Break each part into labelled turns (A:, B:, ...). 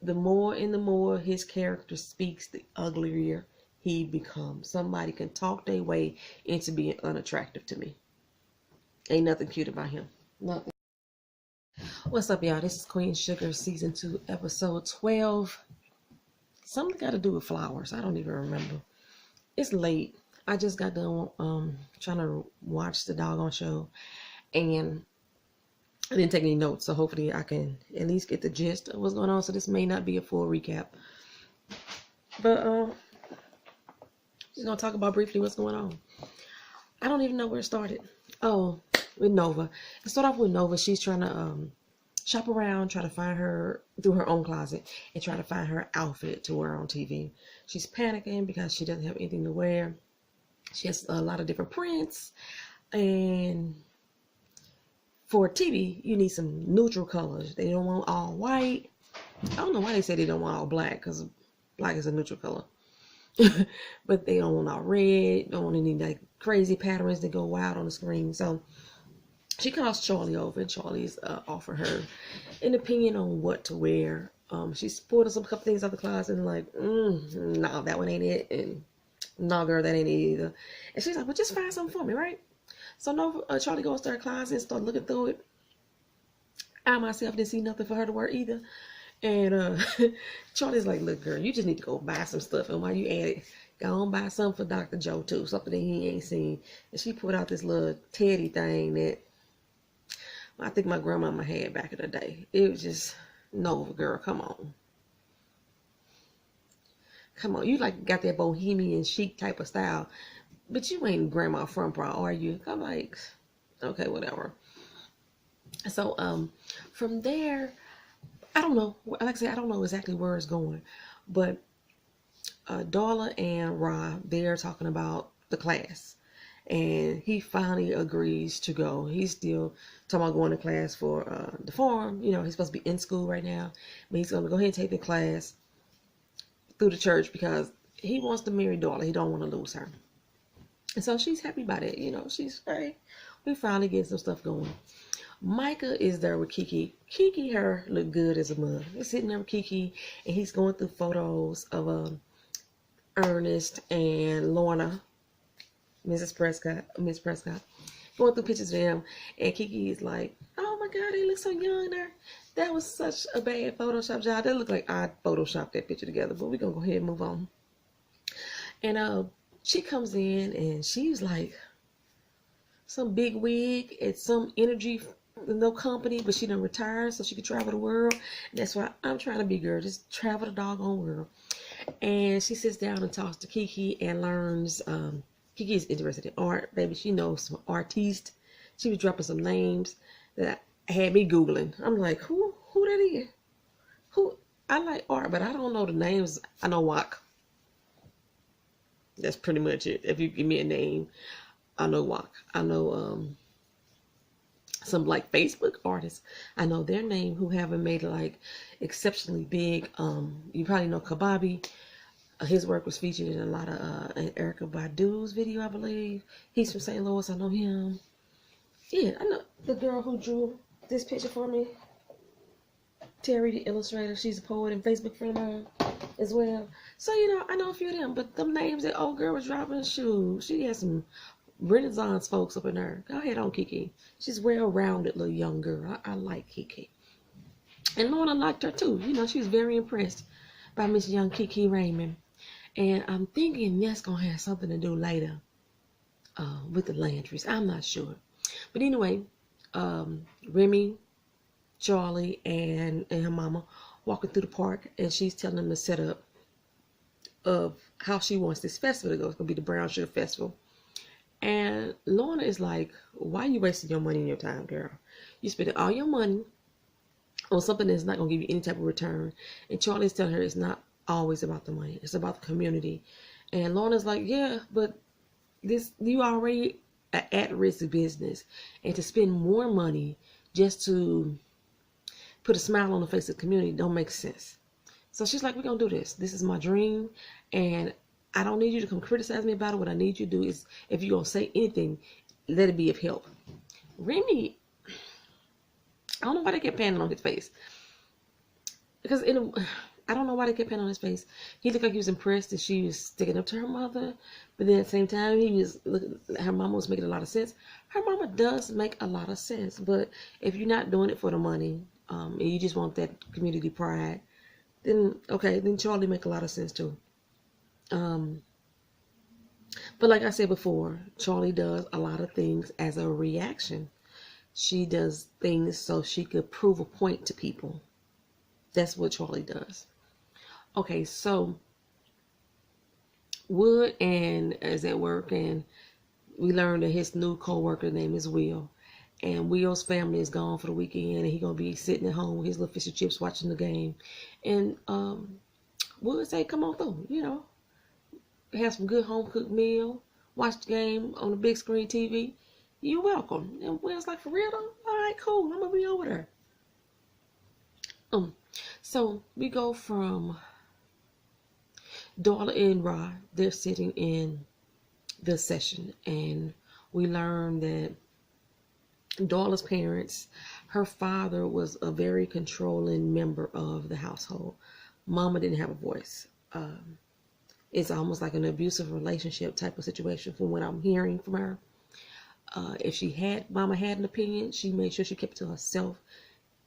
A: the more and the more his character speaks, the uglier he becomes. Somebody can talk their way into being unattractive to me. Ain't nothing cute about him. Nothing. What's up, y'all? This is Queen Sugar, Season 2, Episode 12. Something got to do with flowers. I don't even remember. It's late. I just got done trying to watch the doggone show, and I didn't take any notes, so hopefully I can at least get the gist of what's going on. So this may not be a full recap, but just gonna talk about briefly what's going on. I don't even know where it started. Oh, with Nova. It started off with Nova. She's trying to shop around, try to find her through her own closet, and try to find her outfit to wear on TV. She's panicking because she doesn't have anything to wear. She has a lot of different prints, and for TV, you need some neutral colors. They don't want all white. I don't know why they say they don't want all black, because black is a neutral color. But they don't want all red, don't want any like crazy patterns that go wild on the screen. So she calls Charlie over, and Charlie's offer her an opinion on what to wear. She's pulled some couple things out the closet and like, no, that one ain't it, and no, girl, that ain't it either. And she's like, well, just find something for me, right? So Nova, Charlie goes to her closet and start looking through it. I myself didn't see nothing for her to wear either. And Charlie's like, look, girl, you just need to go buy some stuff. And while you at it, go on buy something for Dr. Joe, too. Something that he ain't seen. And she put out this little teddy thing that I think my grandmama had back in the day. It was just, no, girl, come on. Come on. You like got that bohemian chic type of style. But you ain't Grandma Front Bra, are you? I'm like, okay, whatever. So from there, I don't know. Like I said, I don't know exactly where it's going. But Darla and Rob, they're talking about the class. And he finally agrees to go. He's still talking about going to class for the farm. You know, he's supposed to be in school right now. But he's going to go ahead and take the class through the church because he wants to marry Darla. He don't want to lose her. And so she's happy about it. You know, she's, hey, we finally get some stuff going. Micah is there with Kiki. Kiki, her look good as a mug. He's sitting there with Kiki, and he's going through photos of Earnest and Lorna, Miss Prescott, going through pictures of them. And Kiki is like, oh my God, they look so young there. That was such a bad Photoshop job. That looked like I photoshopped that picture together, but we're going to go ahead and move on. And she comes in, and she's like some big wig at some energy, no company, but she done retired so she could travel the world. And that's why I'm trying to be, girl, just travel the doggone world. And she sits down and talks to Kiki and learns. Kiki is interested in art, baby. She knows some artistes. She was dropping some names that had me Googling. I'm like, who that is? Who? I like art, but I don't know the names. I know Wak. That's pretty much it. If you give me a name, I know Wak. I know some like Facebook artists. I know their name who haven't made it like exceptionally big. You probably know Kababi. His work was featured in a lot of Erykah Badu's video, I believe. He's from St. Louis. I know him. Yeah, I know the girl who drew this picture for me. Terry, the illustrator. She's a poet and Facebook friend of mine as well. So, you know, I know a few of them. But them names that old girl was dropping, shoes. She has some Renaissance folks up in there. Go ahead on Kiki. She's well-rounded little young girl. I like Kiki. And Lorna liked her too. You know, she was very impressed by Miss Young Kiki Raymond. And I'm thinking that's going to have something to do later with the Landrys. I'm not sure. But anyway, Remy, Charlie, and her mama walking through the park. And she's telling them the setup of how she wants this festival to go. It's going to be the Brown Sugar Festival. And Lorna is like, why are you wasting your money and your time, girl? You spending all your money on something that's not going to give you any type of return. And Charlie's telling her it's not always about the money. It's about the community. And Lorna's like, yeah, but you already an at-risk business. And to spend more money just to put a smile on the face of the community don't make sense. So she's like, we're going to do this. This is my dream. And I don't need you to come criticize me about it. What I need you to do is, if you're going to say anything, let it be of help. Remy, I don't know why they kept panning on his face. Because I don't know why they kept painting on his face. He looked like he was impressed that she was sticking up to her mother, but then at the same time, he was looking. Her mama was making a lot of sense. Her mama does make a lot of sense, but if you're not doing it for the money, and you just want that community pride, then okay, then Charlie make a lot of sense too. But like I said before, Charlie does a lot of things as a reaction. She does things so she could prove a point to people. That's what Charlie does. Okay, so Wood and is at work, and we learned that his new co-worker name is Will. And Will's family is gone for the weekend, and he's gonna be sitting at home with his little fish and chips watching the game. And Wood say, "Come on through, have some good home cooked meal, watch the game on the big screen TV. You're welcome." And Will's like, "For real though? All right, cool. I'm gonna be over there." So we go from Darla and Ra. They're sitting in the session, and we learn that Darla's parents, her father was a very controlling member of the household. Mama didn't have a voice. It's almost like an abusive relationship type of situation from what I'm hearing from her. If Mama had an opinion, she made sure she kept it to herself,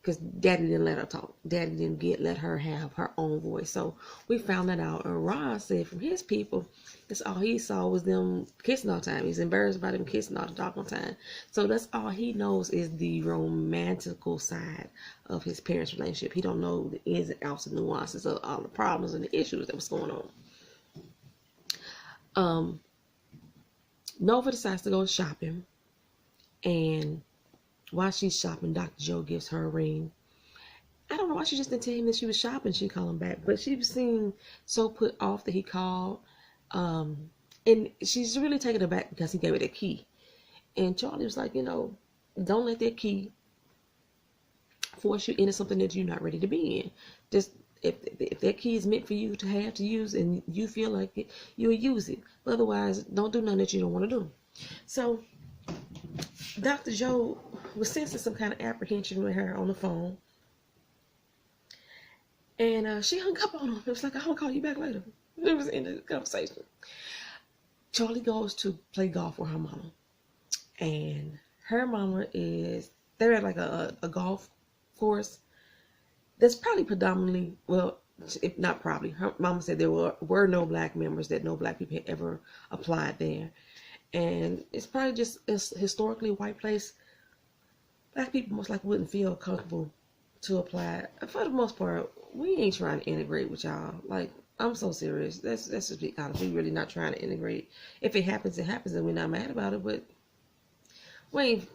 A: because Daddy didn't let her talk. Daddy didn't let her have her own voice. So we found that out. And Ron said from his people, that's all he saw was them kissing all the time. He's embarrassed about them kissing all the doggone time. So that's all he knows is the romantical side of his parents' relationship. He don't know the ins and outs and nuances of all the problems and the issues that was going on. Nova decides to go shopping, and while she's shopping, Dr. Joe gives her a ring. I don't know why she just didn't tell him that she was shopping. She called him back, but she seemed so put off that he called. And she's really taken aback because he gave her the key. And Charlie was like, don't let that key force you into something that you're not ready to be in. Just if that key is meant for you to have to use and you feel like it, you'll use it. But otherwise, don't do nothing that you don't want to do. So Dr. Joe was sensing some kind of apprehension with her on the phone. And she hung up on him. It was like, "I'll call you back later." It was in the conversation. Charlie goes to play golf with her mama. And her mama they're at like a golf course that's probably predominantly, well, if not probably, her mama said there were no black members, that no black people had ever applied there. And it's probably just a historically white place. Black people most likely wouldn't feel comfortable to apply. For the most part, we ain't trying to integrate with y'all. Like, I'm so serious. That's just be honest. We really not trying to integrate. If it happens, it happens, and we're not mad about it. But we ain't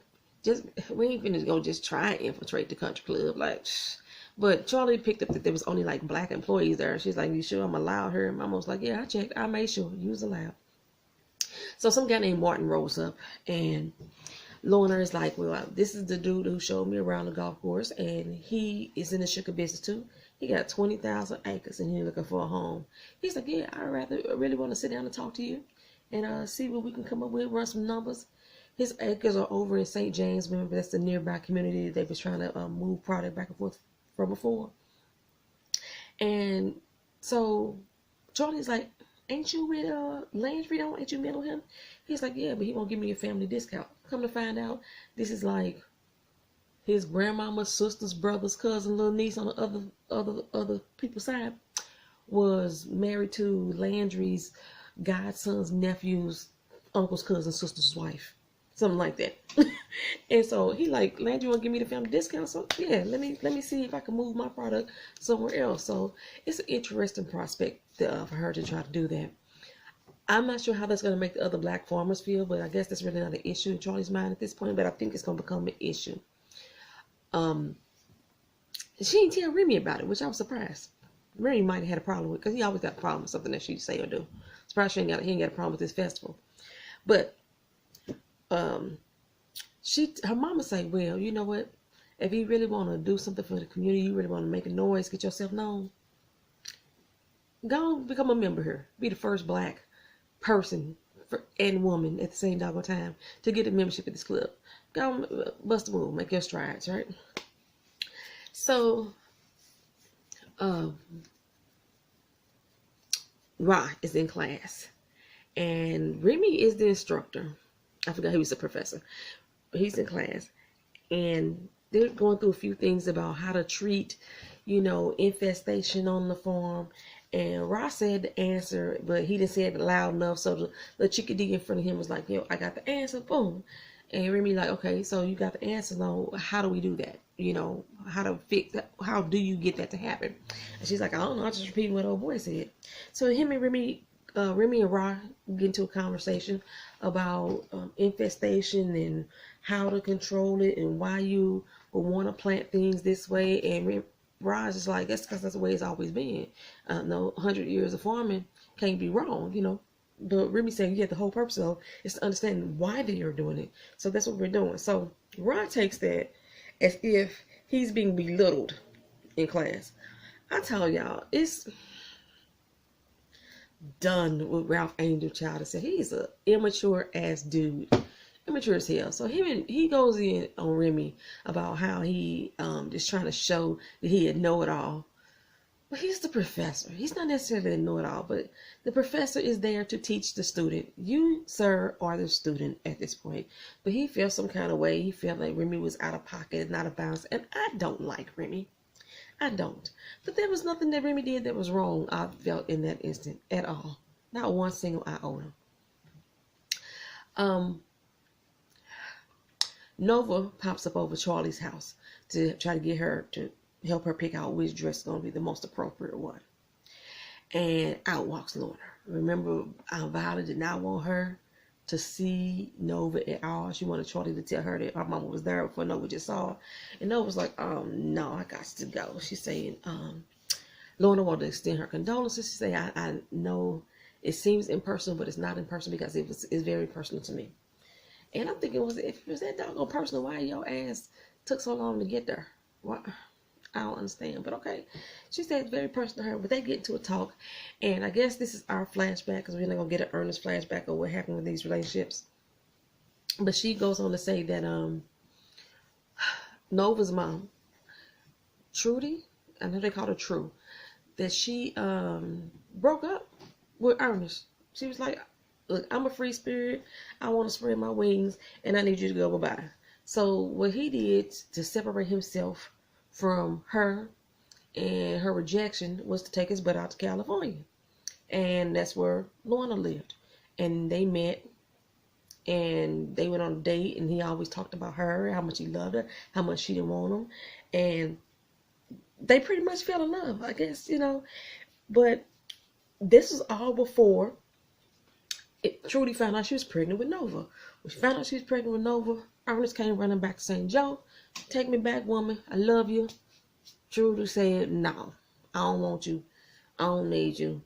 A: finna go just try and infiltrate the country club. Like, but Charlie picked up that there was only like black employees there. She's like, "You sure I'm allowed here?" And Mama was like, "Yeah, I checked. I made sure you was allowed." So some guy named Martin rolls up, and Lorna is like, "Well, this is the dude who showed me around the golf course, and he is in the sugar business too. He got 20,000 acres, and he's looking for a home." He's like, "Yeah, I really want to sit down and talk to you, and see what we can come up with, run some numbers." His acres are over in St. James. Remember, that's the nearby community that they was trying to move product back and forth from before. And so Charlie's like, "Ain't you with Landry? Ain't you met with him?" He's like, "Yeah, but he won't give me a family discount." Come to find out, this is like his grandmama's sister's brother's cousin, little niece on the other people's side was married to Landry's godson's nephew's uncle's cousin's sister's wife, something like that. And so he like, "Landry won't give me the family discount, so yeah, let me see if I can move my product somewhere else." So it's an interesting prospect for her to try to do that. I'm not sure how that's going to make the other black farmers feel, but I guess that's really not an issue in Charlie's mind at this point, but I think it's going to become an issue. She didn't tell Remy about it, which I was surprised. Remy might have had a problem with, because he always got a problem with something that she'd say or do. Surprised he ain't got a problem with this festival. But her mama say, "Well, you know what? If you really want to do something for the community, you really want to make a noise, get yourself known, go become a member here. Be the first black person and woman at the same doggone time to get a membership at this club. Go bust a move, make your strides," right? So Ra is in class, and Remy is the instructor. I forgot he was the professor. He's in class, and they're going through a few things about how to treat, infestation on the farm. And Ross said the answer, but he didn't say it loud enough, so the chickadee in front of him was like, I got the answer, boom. And Remy like, okay, so you got the answer, now how do we do that? How to fix that? How do you get that to happen? And she's like, I don't know, I'm just repeating what old boy said. So him and Remy and Ra get into a conversation about infestation and how to control it and why you would want to plant things this way. And Ra's is like, that's because that's the way it's always been. No, 100 years of farming can't be wrong. But Remy saying, the whole purpose of it is to understand why they are doing it. So that's what we're doing. So Ra takes that as if he's being belittled in class. I tell y'all, it's done with Ralph Angel Child. I said he's a immature ass dude. Immature as hell. So he goes in on Remy about how he is trying to show that he had know it all. But he's the professor. He's not necessarily a know it all, but the professor is there to teach the student. You, sir, are the student at this point. But he felt some kind of way. He felt like Remy was out of pocket and out of bounds. And I don't like Remy. I don't. But there was nothing that Remy did that was wrong, I felt, in that instant at all. Not one single iota. Nova pops up over Charlie's house to try to get her to help her pick out which dress is going to be the most appropriate one. And out walks Lorna. Remember, Violet did not want her to see Nova at all. She wanted Charlie to tell her that her mama was there before Nova just saw her. And Nova was like, no, I got to go. She's saying, Lorna wanted to extend her condolences. She said, I know it seems impersonal, but it's not impersonal because it's very personal to me. And I'm thinking, if it was that doggone personal, why your ass took so long to get there? What? I don't understand, but okay. She said it's very personal to her, but they get into a talk, and I guess this is our flashback because we're not going to get an Earnest flashback of what happened with these relationships. But she goes on to say that Nova's mom, Trudy, I know they call her True, that she broke up with Earnest. She was like, look, I'm a free spirit. I want to spread my wings, and I need you to go bye-bye. So what he did to separate himself from her and her rejection was to take his butt out to California. And that's where Lorna lived. And they met, and they went on a date, and he always talked about her, how much he loved her, how much she didn't want him. And they pretty much fell in love, I guess, But this was all before Trudy found out she was pregnant with Nova. When she found out she was pregnant with Nova, Earnest came running back saying, Joe, take me back, woman. I love you. Trudy said, no, I don't want you. I don't need you.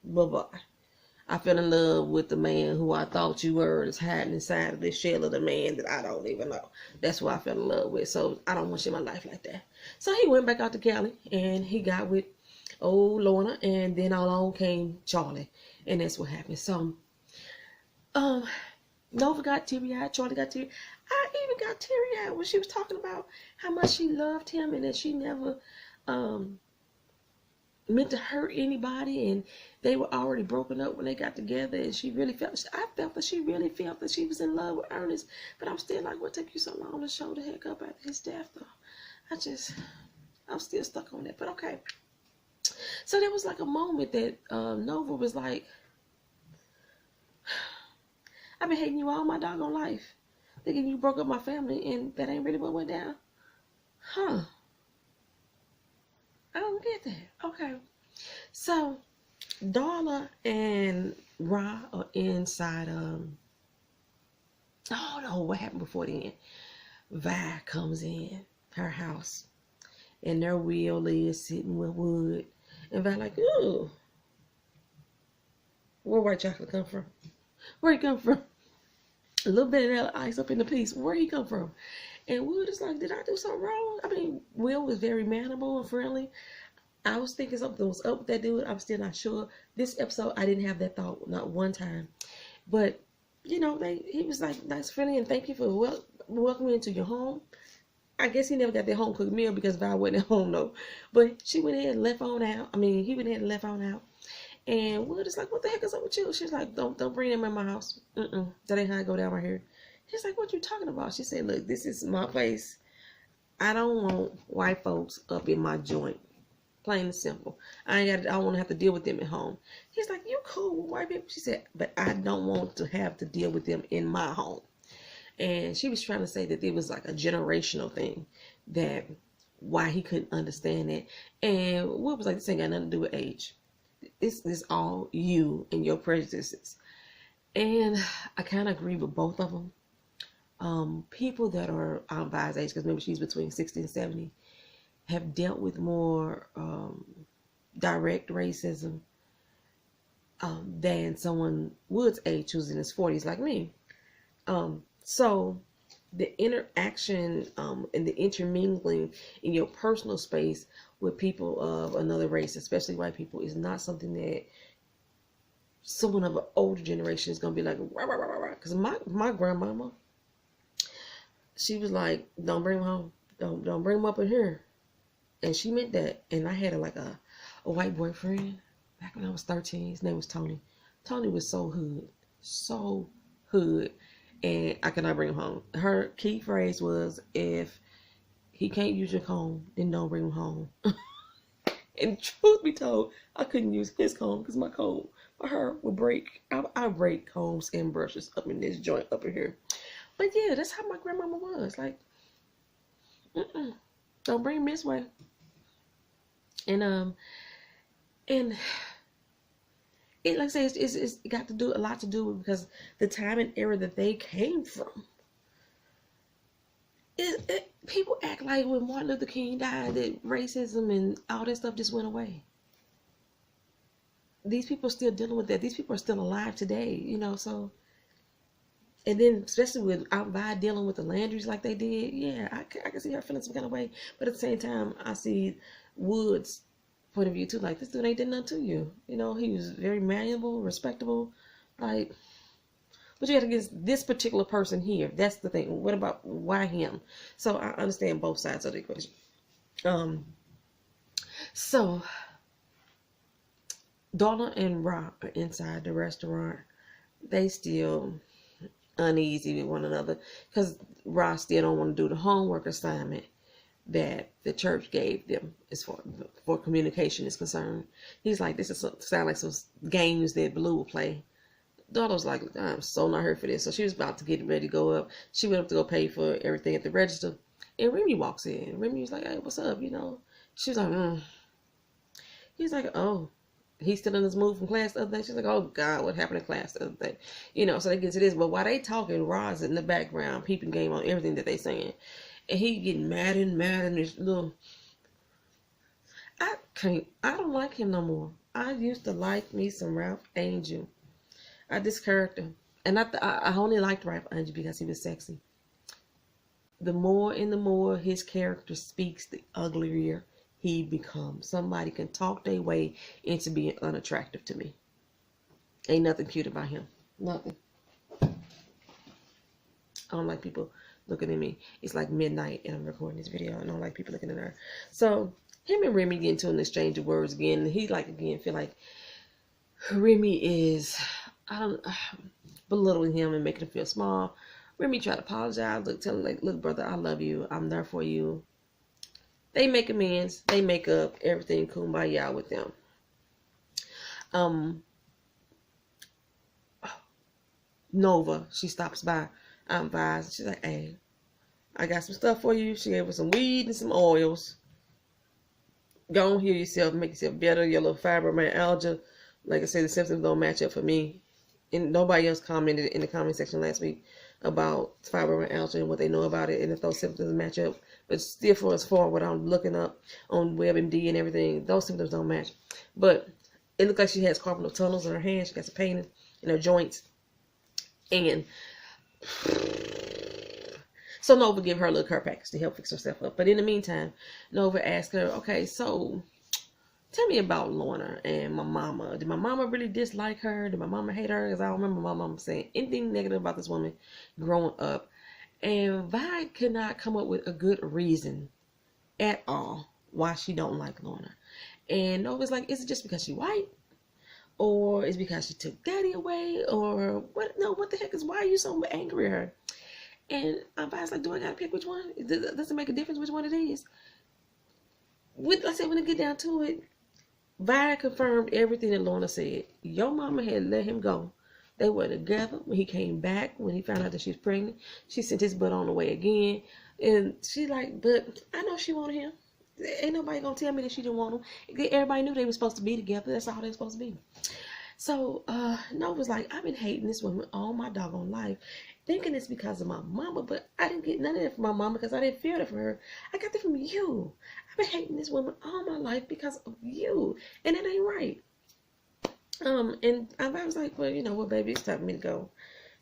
A: Bye-bye. I fell in love with the man who I thought you were is hiding inside of this shell of the man that I don't even know. That's who I fell in love with. So I don't want you in my life like that. So he went back out to Cali, and he got with old Lorna, and then along came Charlie. And that's what happened. So Nova got teary-eyed, Charlie got teary-eyed. I even got teary-eyed when she was talking about how much she loved him and that she never meant to hurt anybody, and they were already broken up when they got together, and I felt that she really felt that she was in love with Earnest, but I'm still like, what took you so long to show the heck up after his death, though? I'm still stuck on that, but okay. So there was like a moment that Nova was like, I've been hating you all my doggone life. Thinking you broke up my family, and that ain't really what went down. Huh. I don't get that. Okay. So, Darla and Ra are inside, oh no, what happened before then? Vi comes in her house, and their wheel is sitting with wood. And Vi like, ooh, where white chocolate come from? Where he come from? A little bit of that ice up in the piece. Where he come from? And Wood is like, did I do something wrong? I mean, Will was very mannerable and friendly. I was thinking something was up with that dude. I'm still not sure. This episode, I didn't have that thought, not one time. But, he was like, nice, friendly, and thank you for welcoming me into your home. I guess he never got their home cooked meal because Vi wasn't at home, though. But she went ahead and left on out. I mean, he went ahead and left on out. And Wood is like, what the heck is up with you? She's like, don't bring them in my house. That ain't how I go down right here. He's like, what you talking about? She said, look, this is my place. I don't want white folks up in my joint. Plain and simple. I don't want to have to deal with them at home. He's like, you cool with white people? She said, but I don't want to have to deal with them in my home. And she was trying to say that it was like a generational thing, that why he couldn't understand it. And what was like, this ain't got nothing to do with age. It's all you and your prejudices. And I kind of agree with both of them. People that are Vi's age, because maybe she's between 60 and 70, have dealt with more direct racism than someone Wood's age who's in his 40s like me. So the interaction and the intermingling in your personal space with people of another race, especially white people, is not something that someone of an older generation is going to be like, rah, rah, rah, rah. Because my grandmama, she was like, don't bring him home. Don't bring him up in here. And she meant that. And I had a white boyfriend back when I was 13. His name was Tony. Tony was so hood. And I could not bring him home. Her key phrase was, if he can't use your comb, then don't bring him home. And truth be told, I couldn't use his comb because my comb for her would break. I break combs and brushes up in this joint up in here. But yeah, that's how my grandmama was. Like, don't bring him this way. And it, like I say, it's got a lot to do with, because the time and era that they came from. People act like when Martin Luther King died that racism and all that stuff just went away. These people are still dealing with that. These people are still alive today, so. And then, especially with Vi dealing with the Landrys like they did, yeah, I can see her feeling some kind of way. But at the same time, I see Wood's point of view too. Like, this dude ain't did nothing to you. He was very malleable, respectable. Like, but you got to get this particular person here. That's the thing. What about why him? So I understand both sides of the equation. So Darla and Rob are inside the restaurant. They still uneasy with one another because Rob still don't want to do the homework assignment that the church gave them as far for communication is concerned. He's like, this sound like some games that Blue will play. Darla was like, I'm so not here for this. So she was about to get ready to go up. She went up to go pay for everything at the register. And Remy walks in. Remy was like, hey, what's up? She was like, He's like, oh, he's still in this mood from class the other day. She's like, oh God, what happened in class the other day? So they get to this. But while they talking, Rod's in the background, peeping game on everything that they saying. And he getting mad and this little, I don't like him no more. I used to like me some Ralph Angel. This character. And I only liked Ralph Angel because he was sexy. The more and the more his character speaks, the uglier he becomes. Somebody can talk their way into being unattractive to me. Ain't nothing cute about him. Nothing. I don't like people looking at me. It's like midnight and I'm recording this video. I don't like people looking at her. So him and Remy get into an exchange of words again. He feel like Remy is belittling him and making him feel small. Remy tried to apologize. Tell him like, look, brother, I love you. I'm there for you. They make amends. They make up. Everything kumbaya with them. Nova, she stops by Aunt Vi's. She's like, hey, I got some stuff for you. She gave her some weed and some oils. Go on, heal yourself, make yourself better. Your little fibromyalgia. Like I said, the symptoms don't match up for me. And nobody else commented in the comment section last week about fibromyalgia and what they know about it and if those symptoms match up. But still, as far what I'm looking up on WebMD and everything, those symptoms don't match. But it looks like she has carpal tunnels in her hands. She got some pain in her joints. And so Nova give her a little care package to help fix herself up. But in the meantime, Nova asked her, okay, so tell me about Lorna and my mama. Did my mama really dislike her? Did my mama hate her? Because I don't remember my mama saying anything negative about this woman growing up. And Vi could not come up with a good reason at all why she don't like Lorna. And Nova's like, is it just because she white? or it's because she took daddy away, or what? No, what the heck is, why are you so angry at her? And I was like, do I gotta pick which one? Does it make a difference which one it is? I said, when it get down to it, Vi confirmed everything that Lorna said. Your mama had let him go. They were together. When he came back, when he found out that she was pregnant, she sent his butt on the way again. And she like, but I know she wanted him. Ain't nobody gonna tell me that she didn't want him. Everybody knew they were supposed to be together. That's all they were supposed to be. So Nova's like, I've been hating this woman all my doggone life, thinking it's because of my mama, but I didn't get none of that from my mama because I didn't feel that from her. I got that from you. I've been hating this woman all my life because of you, and it ain't right. And I was like, well, you know what, baby, it's time for me to go.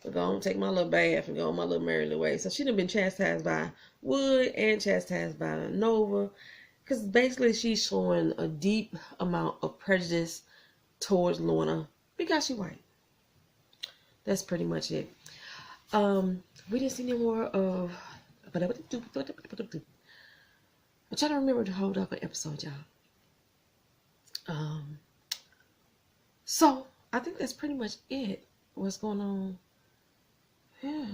A: I'll go on, take my little bath and go on my little merry way. So she done been chastised by Wood and chastised by Nova, because basically she's showing a deep amount of prejudice towards Lorna because she white. That's pretty much it. We didn't see any more of. I'm trying to remember to hold up an episode, y'all. So I think that's pretty much it. What's going on? Yeah.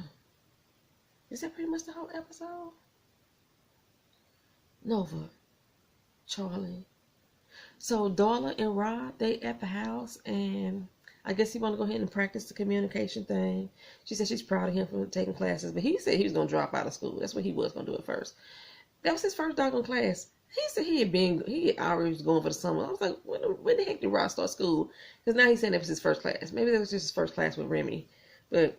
A: Is that pretty much the whole episode? Nova, Charlie. So Darla and Rod, they at the house, and I guess he want to go ahead and practice the communication thing. She said she's proud of him for taking classes, but he said he was going to drop out of school. That's what he was going to do at first. That was his first doggone class. He said he had already was going for the summer. I was like, when the heck did Rod start school? Because now he's saying that was his first class. Maybe that was just his first class with Remy. But,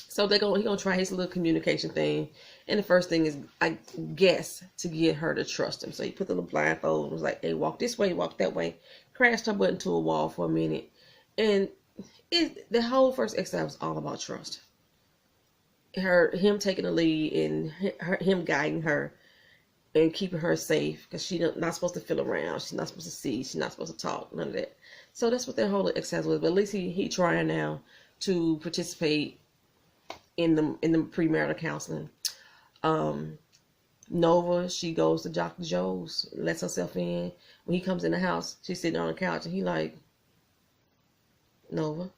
A: so he gonna try his little communication thing. And the first thing is, I guess, to get her to trust him. So he put the little blindfold and was like, hey, walk this way, walk that way. Crashed her butt into a wall for a minute. And the whole first exercise was all about trust. Him taking the lead and him guiding her and keeping her safe, because she's not supposed to feel around. She's not supposed to see. She's not supposed to talk. None of that. So that's what that whole exercise was. But at least he trying now to participate in the premarital counseling. Nova, she goes to Dr. Joe's, lets herself in. When he comes in the house, she's sitting on the couch, and he like, Nova.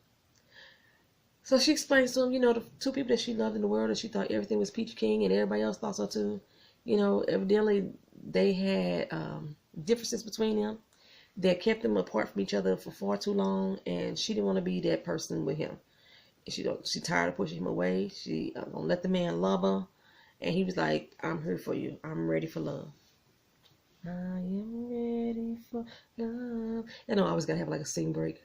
A: So she explains to him, the two people that she loved in the world, and she thought everything was peachy king, and everybody else thought so too. Evidently they had differences between them that kept them apart from each other for far too long, and she didn't want to be that person with him. She tired of pushing him away. She don't let the man love her, and he was like, I'm here for you. I'm ready for love. I am ready for love. And I always gotta have like a sing break.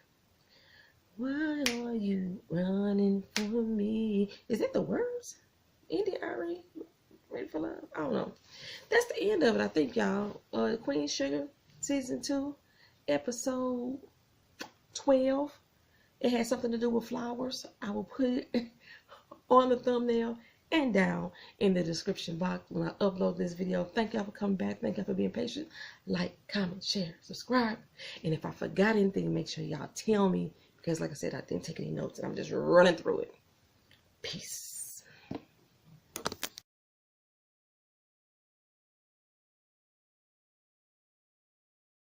A: Why are you running for me? Is that the words? Indy Ari, ready for love? I don't know. That's the end of it, I think, y'all. Queen Sugar, season 2, episode 12. It has something to do with flowers. I will put it on the thumbnail and down in the description box when I upload this video. Thank y'all for coming back. Thank y'all for being patient. Like, comment, share, subscribe. And if I forgot anything, make sure y'all tell me. Because like I said, I didn't take any notes and I'm just running through it. Peace.